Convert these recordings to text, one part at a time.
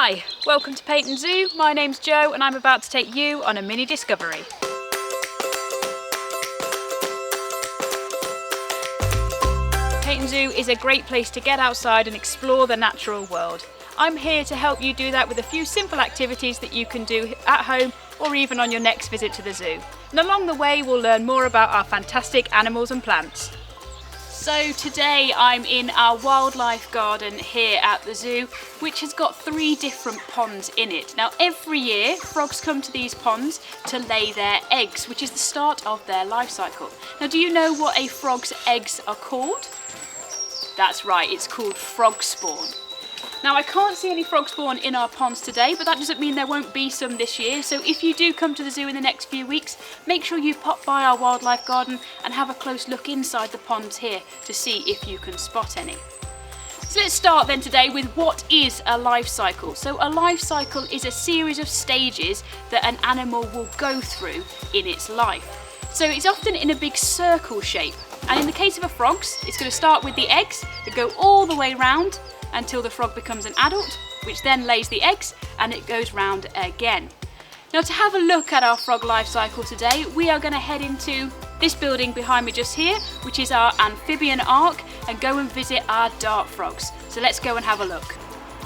Hi, welcome to Peyton Zoo. My name's Jo and I'm about to take you on a mini discovery. Peyton Zoo is a great place to get outside and explore the natural world. I'm here to help you do that with a few simple activities that you can do at home or even on your next visit to the zoo. And along the way we'll learn more about our fantastic animals and plants. So today I'm in our wildlife garden here at the zoo, which has got 3 different ponds in it. Now every year frogs come to these ponds to lay their eggs, which is the start of their life cycle. Now do you know what a frog's eggs are called? That's right, it's called frog spawn. Now I can't see any frog spawn in our ponds today, but that doesn't mean there won't be some this year. So if you do come to the zoo in the next few weeks, make sure you pop by our wildlife garden and have a close look inside the ponds here to see if you can spot any. So let's start then today with what is a life cycle. So a life cycle is a series of stages that an animal will go through in its life. So it's often in a big circle shape. And in the case of a frog's, it's going to start with the eggs that go all the way round until the frog becomes an adult, which then lays the eggs and it goes round again. Now to have a look at our frog life cycle today, we are going to head into this building behind me just here, which is our amphibian ark, and go and visit our dart frogs. So let's go and have a look.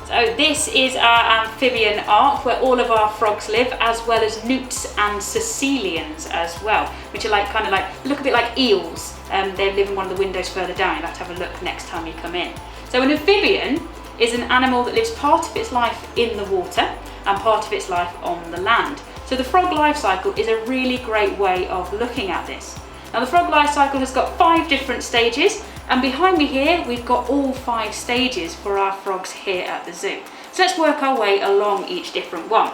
So this is our amphibian ark where all of our frogs live, as well as newts and caecilians as well, which are kind of look a bit like eels. They live in one of the windows further down. You'll have to have a look next time you come in. So an amphibian is an animal that lives part of its life in the water and part of its life on the land. So the frog life cycle is a really great way of looking at this. Now the frog life cycle has got 5 different stages, and behind me here we've got all 5 stages for our frogs here at the zoo. So let's work our way along each different one.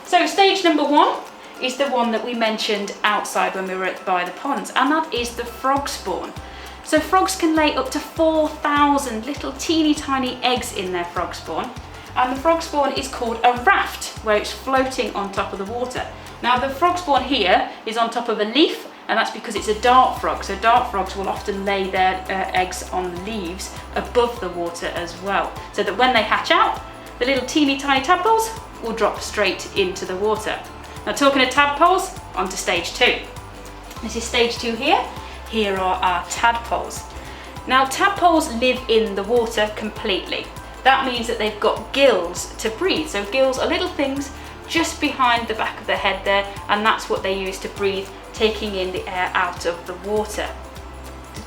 So stage number 1 is the one that we mentioned outside when we were by the ponds, and that is the frog spawn. So frogs can lay up to 4,000 little teeny tiny eggs in their frog spawn, and the frog spawn is called a raft, where it's floating on top of the water. Now the frog spawn here is on top of a leaf, and that's because it's a dart frog. So dart frogs will often lay their eggs on leaves above the water as well, so that when they hatch out, the little teeny tiny tadpoles will drop straight into the water. Now talking of tadpoles, on to stage 2. This is stage 2 here. Here are our tadpoles. Now tadpoles live in the water completely. That means that they've got gills to breathe. So gills are little things just behind the back of the head there, and that's what they use to breathe, taking in the air out of the water.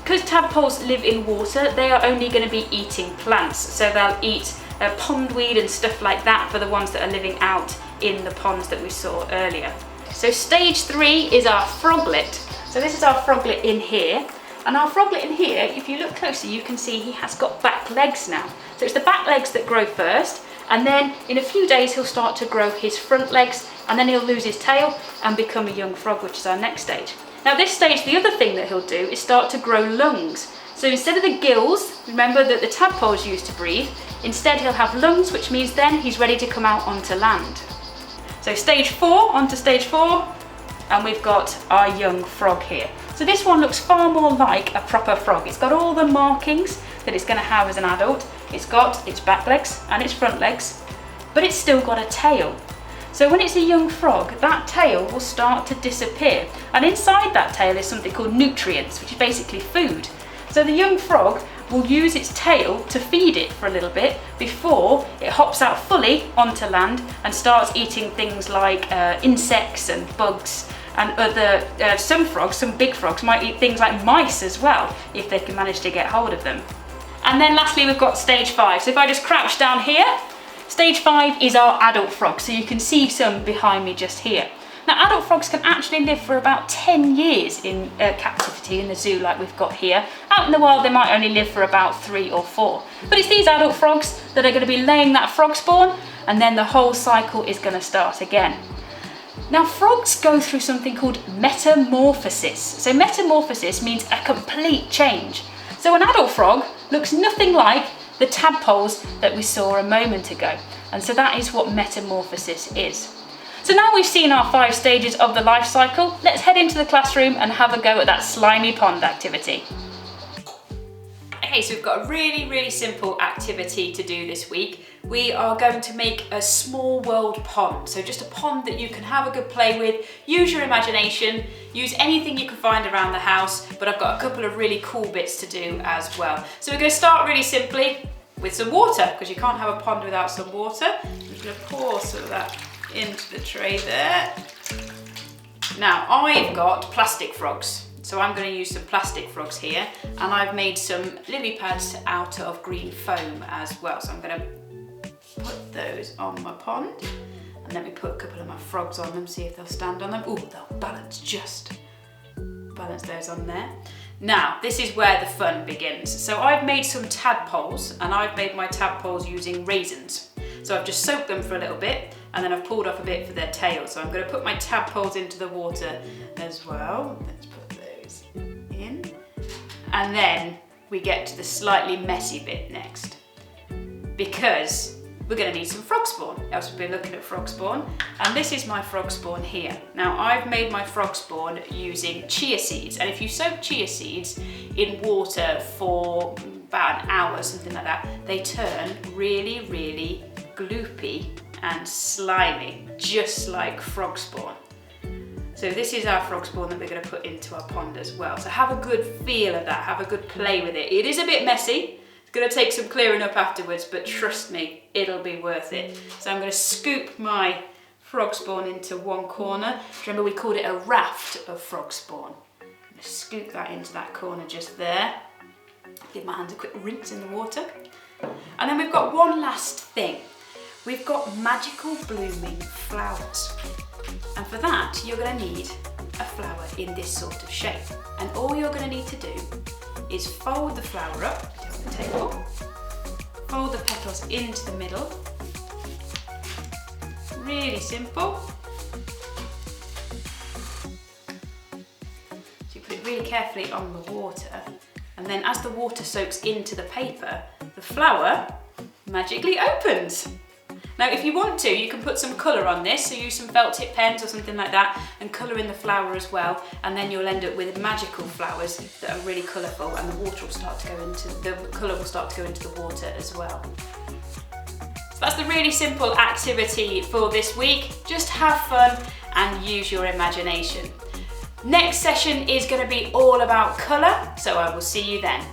Because tadpoles live in water, they are only going to be eating plants. So they'll eat pondweed and stuff like that for the ones that are living out in the ponds that we saw earlier. So stage 3 is our froglet. So this is our froglet in here, and our froglet in here, if you look closer, you can see he has got back legs now. So it's the back legs that grow first, and then in a few days he'll start to grow his front legs, and then he'll lose his tail and become a young frog, which is our next stage. Now this stage, the other thing that he'll do is start to grow lungs. So instead of the gills, remember that the tadpoles used to breathe, instead he'll have lungs, which means then he's ready to come out onto land. So stage 4, onto stage 4. And we've got our young frog here. So this one looks far more like a proper frog. It's got all the markings that it's going to have as an adult. It's got its back legs and its front legs, but it's still got a tail. So when it's a young frog, that tail will start to disappear. And inside that tail is something called nutrients, which is basically food. So the young frog will use its tail to feed it for a little bit before it hops out fully onto land and starts eating things like insects and bugs, and other some big frogs might eat things like mice as well if they can manage to get hold of them. And then lastly we've got stage 5. So if I just crouch down here, stage 5 is our adult frog. So you can see some behind me just here. Now adult frogs can actually live for about 10 years in captivity in the zoo like we've got here. Out in the wild they might only live for about 3 or 4. But it's these adult frogs that are going to be laying that frog spawn, and then the whole cycle is going to start again. Now frogs go through something called metamorphosis. So metamorphosis means a complete change. So an adult frog looks nothing like the tadpoles that we saw a moment ago. And so that is what metamorphosis is. So now we've seen our 5 stages of the life cycle, let's head into the classroom and have a go at that slimy pond activity. Okay, Okay, so we've got a really simple activity to do this week. We are going to make a small world pond. So just a pond that you can have a good play with, use your imagination, use anything you can find around the house, but I've got a couple of really cool bits to do as well. So we're going to start really simply with some water, because you can't have a pond without some water. I'm just going to pour some of that into the tray there. Now I've got plastic frogs. So I'm going to use some plastic frogs here, and I've made some lily pads out of green foam as well. So I'm going to put those on my pond, and let me put a couple of my frogs on them, see if they'll stand on them. Oh, they'll balance those on there. Now, this is where the fun begins. So I've made some tadpoles, and I've made my tadpoles using raisins. So I've just soaked them for a little bit, and then I've pulled off a bit for their tails. So I'm going to put my tadpoles into the water as well. Let's put those in. And then we get to the slightly messy bit next, because we're going to need some frog spawn. Else we've been looking at frog spawn, and this is my frog spawn here. Now I've made my frog spawn using chia seeds, and if you soak chia seeds in water for about an hour, something like that, they turn really gloopy and slimy, just like frog spawn. So this is our frog spawn that we're going to put into our pond as well. So have a good feel of that, have a good play with it. It is a bit messy. It's going to take some clearing up afterwards, but trust me, it'll be worth it. So I'm going to scoop my frog spawn into one corner. Remember, we called it a raft of frog spawn. I'm going to scoop that into that corner just there. Give my hands a quick rinse in the water. And then we've got one last thing. We've got magical blooming flowers. And for that, you're going to need a flower in this sort of shape. And all you're going to need to do is fold the flower up on the table, fold the petals into the middle. Really simple. So you put it really carefully on the water, and then as the water soaks into the paper, the flower magically opens. Now if you want to, you can put some colour on this, so use some felt tip pens or something like that and colour in the flower as well, and then you'll end up with magical flowers that are really colourful, and the water will start to go into, the colour will start to go into the water as well. So that's the really simple activity for this week. Just have fun and use your imagination. Next session is going to be all about colour, so I will see you then.